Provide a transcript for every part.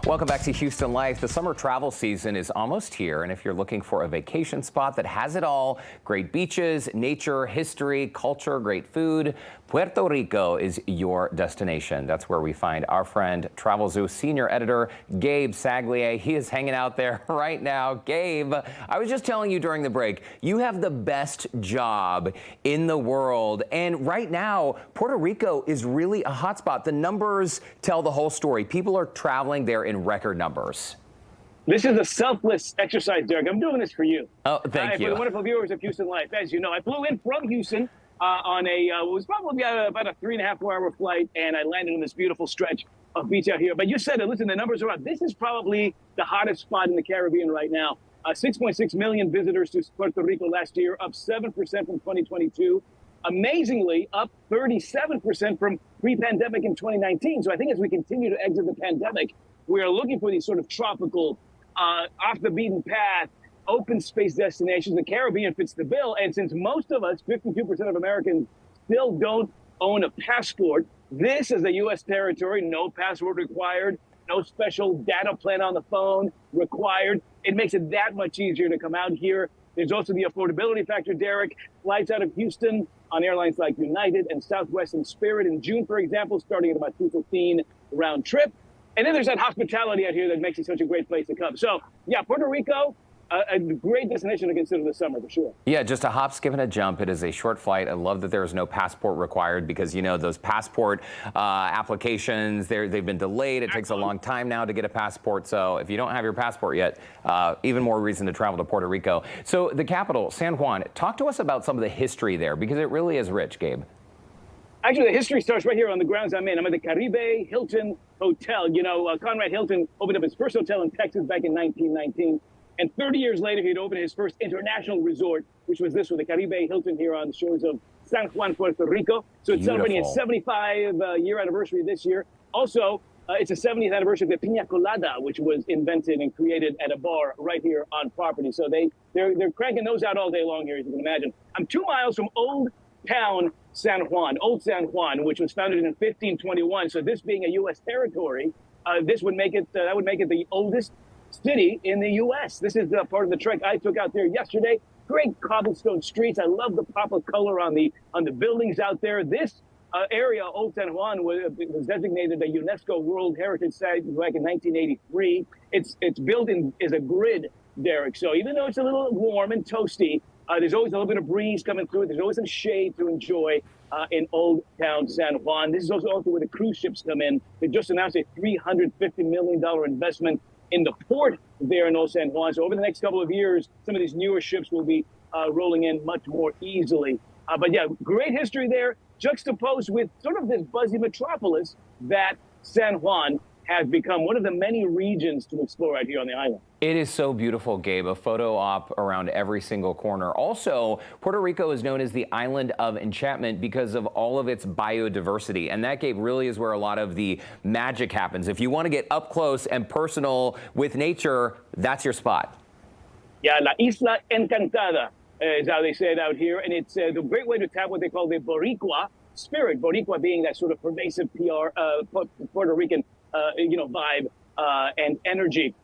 Welcome back to Houston Life. The summer travel season is almost here, and if you're looking for a vacation spot that has it all, great beaches, nature, history, culture, great food, Puerto Rico is your destination. That's where we find our friend Travelzoo senior editor Gabe Saglie. He is hanging out there right now. Gabe, I was just telling you during the break, you have the best job in the world, and right now Puerto Rico is really a hotspot. The numbers tell the whole story. People are traveling there in record numbers. This is a selfless exercise, Derek. I'm doing this for you. Oh, thank you. For the wonderful viewers of Houston Life. As you know, I flew in from Houston on it was probably about a 3.5 hour flight, and I landed in this beautiful stretch of beach out here. But you said it, listen, the numbers are up. This is probably the hottest spot in the Caribbean right now. 6.6 million visitors to Puerto Rico last year, up 7% from 2022. Amazingly, up 37% from pre-pandemic in 2019. So I think as we continue to exit the pandemic, we are looking for these sort of tropical, off the beaten path, open space destinations. The Caribbean fits the bill. And since most of us, 52% of Americans, still don't own a passport, this is a U.S. territory, no passport required, no special data plan on the phone required. It makes it that much easier to come out here. There's also the affordability factor, Derek. Flights out of Houston on airlines like United and Southwest and Spirit in June, for example, starting at about $215 round trip. And then there's that hospitality out here that makes it such a great place to come. So, yeah, Puerto Rico, a great destination to consider this summer for sure. Yeah, just a hop, skip, and a jump. It is a short flight. I love that there is no passport required because, you know, those passport applications, they've been delayed. It takes a long time now to get a passport. So if you don't have your passport yet, even more reason to travel to Puerto Rico. So the capital, San Juan, talk to us about some of the history there because it really is rich, Gabe. Actually, the history starts right here on the grounds I'm in. I'm at the Caribe Hilton Hotel. You know, Conrad Hilton opened up his first hotel in Texas back in 1919. And 30 years later, he'd opened his first international resort, which was this one, the Caribe Hilton here on the shores of San Juan, Puerto Rico. So it's celebrating its 75-year anniversary this year. Also, it's the 70th anniversary of the Piña Colada, which was invented and created at a bar right here on property. So they're cranking those out all day long here, as you can imagine. I'm 2 miles from Old Town San Juan, Old San Juan, which was founded in 1521. So this being a U.S. territory, this would make it that would make it the oldest city in the U.S. This is part of the trek I took out there yesterday. Great cobblestone streets. I love the pop of color on the buildings out there. This area, Old San Juan, was designated a UNESCO World Heritage Site back in 1983. It's built in as a grid, Derek. So even though it's a little warm and toasty, there's always a little bit of breeze coming through. There's always some shade to enjoy in Old Town San Juan. This is also where the cruise ships come in. They just announced a $350 million investment in the port there in Old San Juan. So over the next couple of years, some of these newer ships will be rolling in much more easily. But yeah, great history there, juxtaposed with sort of this buzzy metropolis that San Juan has become, one of the many regions to explore out here on the island. It is so beautiful, Gabe. A photo op around every single corner. Also, Puerto Rico is known as the island of enchantment because of all of its biodiversity. And that, Gabe, really is where a lot of the magic happens. If you want to get up close and personal with nature, that's your spot. Yeah, La Isla Encantada is how they say it out here. And it's the great way to tap what they call the Boricua spirit. Boricua being that sort of pervasive Puerto Rican vibe and energy.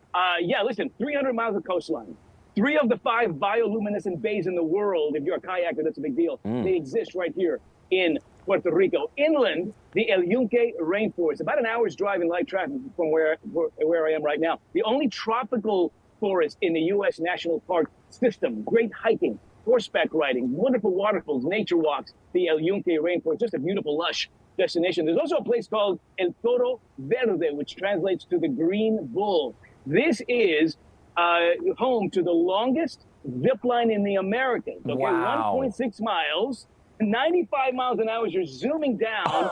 Yeah, listen, 300 miles of coastline, 3 of the 5 bioluminescent bays in the world. If you're a kayaker, that's a big deal. They exist right here in Puerto Rico. Inland, the El Yunque rainforest, about an hour's drive in light traffic from where I am right now. The only tropical forest in the U.S. National Park system. Great hiking, horseback riding, wonderful waterfalls, nature walks, the El Yunque rainforest, just a beautiful, lush destination. There's also a place called El Toro Verde, which translates to the green bull. This is home to the longest zip line in the Americas. Okay, wow. 1.6 miles, 95 miles an hour as you're zooming down.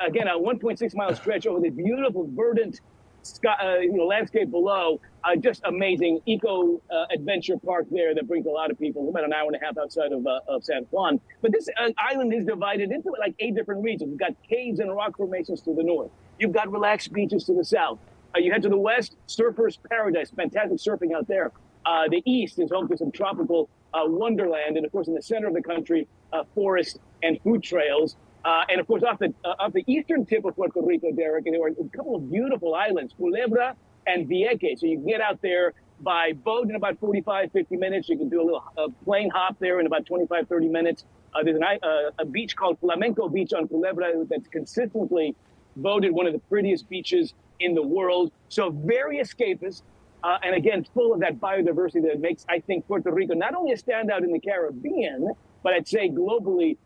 Again, a 1.6 mile stretch over the beautiful verdant sky, landscape below. Just amazing eco-adventure park there that brings a lot of people. About an hour and a half outside of San Juan. But this island is divided into like 8 different regions. You've got caves and rock formations to the north. You've got relaxed beaches to the south. You head to the west, surfer's paradise, fantastic surfing out there. The east is home to some tropical wonderland. And of course, in the center of the country, forest and food trails. And of course, off the eastern tip of Puerto Rico, Derek, there are a couple of beautiful islands, Culebra and Vieques. So you can get out there by boat in about 45, 50 minutes. You can do a little plane hop there in about 25, 30 minutes. There's a beach called Flamenco Beach on Culebra that's consistently voted one of the prettiest beaches in the world. So very escapist. And again, full of that biodiversity that makes, I think, Puerto Rico not only a standout in the Caribbean, but I'd say globally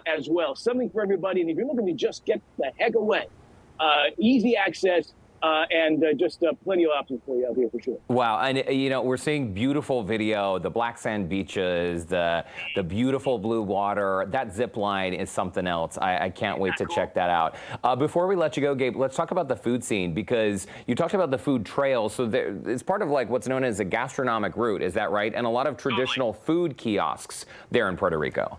as well. Something for everybody. And if you're looking to just get the heck away, easy access, and just plenty of options for you out here for sure. Wow, and you know, we're seeing beautiful video, the black sand beaches, the beautiful blue water. That zip line is something else. I can't wait to check that out. Before we let you go, Gabe, let's talk about the food scene, because you talked about the food trail. So it's part of like what's known as a gastronomic route, is that right? And a lot of traditional food kiosks there in Puerto Rico.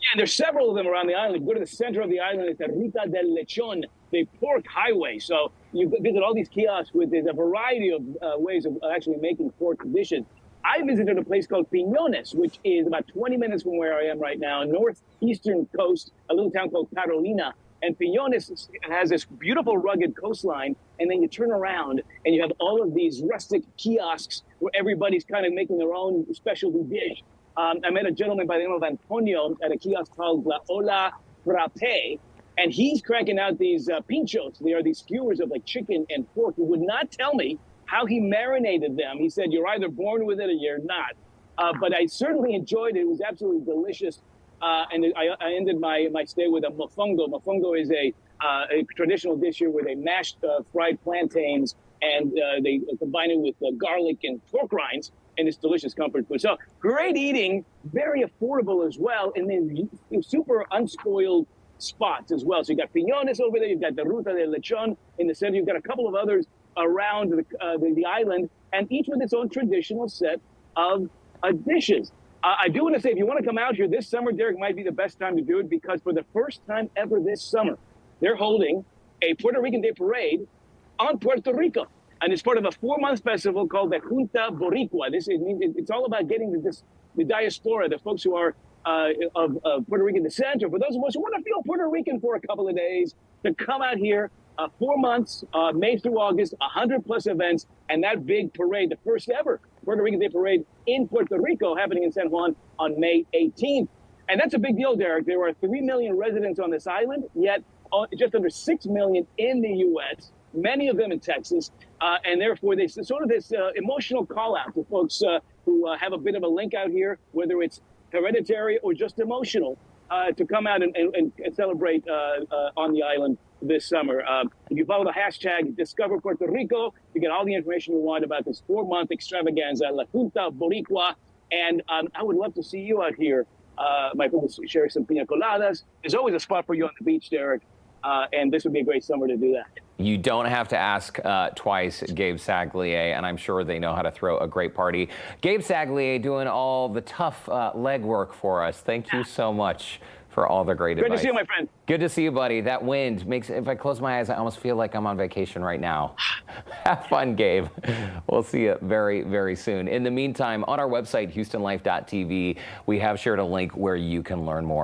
Yeah, and there's several of them around the island. Go to the center of the island, it's the Ruta del Lechon, the pork highway. So you visit all these kiosks with there's a variety of ways of actually making pork dishes. I visited a place called Piñones, which is about 20 minutes from where I am right now, northeastern coast, a little town called Carolina. And Piñones has this beautiful rugged coastline, and then you turn around and you have all of these rustic kiosks where everybody's kind of making their own specialty dish. I met a gentleman by the name of Antonio at a kiosk called La Ola Frappe, and he's cranking out these pinchos. They are these skewers of like chicken and pork. He would not tell me how he marinated them. He said, you're either born with it or you're not. But I certainly enjoyed it. It was absolutely delicious. And I ended my stay with a mofongo. Mofongo is a traditional dish here where they mashed fried plantains, and they combine it with garlic and pork rinds, and it's delicious comfort food. So great eating, very affordable as well, and then super unspoiled spots as well. So you got Piñones over there, you've got the Ruta del Lechon in the center, you've got a couple of others around the island, and each with its own traditional set of dishes. I do want to say, if you want to come out here this summer, Derek, might be the best time to do it, because for the first time ever this summer, they're holding a Puerto Rican Day Parade on Puerto Rico. And it's part of a 4-month festival called the Junta Boricua. It's all about getting the diaspora, the folks who are of Puerto Rican descent, or for those of us who want to feel Puerto Rican for a couple of days, to come out here. 4 months, May through August, 100+ events, and that big parade, the first ever Puerto Rican Day Parade in Puerto Rico, happening in San Juan on May 18th. And that's a big deal, Derek. There are 3 million residents on this island, yet just under 6 million in the U.S., many of them in Texas, and therefore there's sort of this emotional call out to folks who have a bit of a link out here, whether it's hereditary or just emotional, to come out and celebrate on the island this summer. If you follow the hashtag Discover Puerto Rico, you get all the information you want about this 4-month extravaganza, La Junta Boricua. And I would love to see you out here, my friends, share some pina coladas. There's always a spot for you on the beach, Derek. And this would be a great summer to do that. You don't have to ask twice, Gabe Saglie, and I'm sure they know how to throw a great party. Gabe Saglie doing all the tough legwork for us. Thank you so much for all the great advice. Good to see you, my friend. Good to see you, buddy. That wind makes, if I close my eyes, I almost feel like I'm on vacation right now. Have fun, Gabe. We'll see you very, very soon. In the meantime, on our website, HoustonLife.tv, we have shared a link where you can learn more.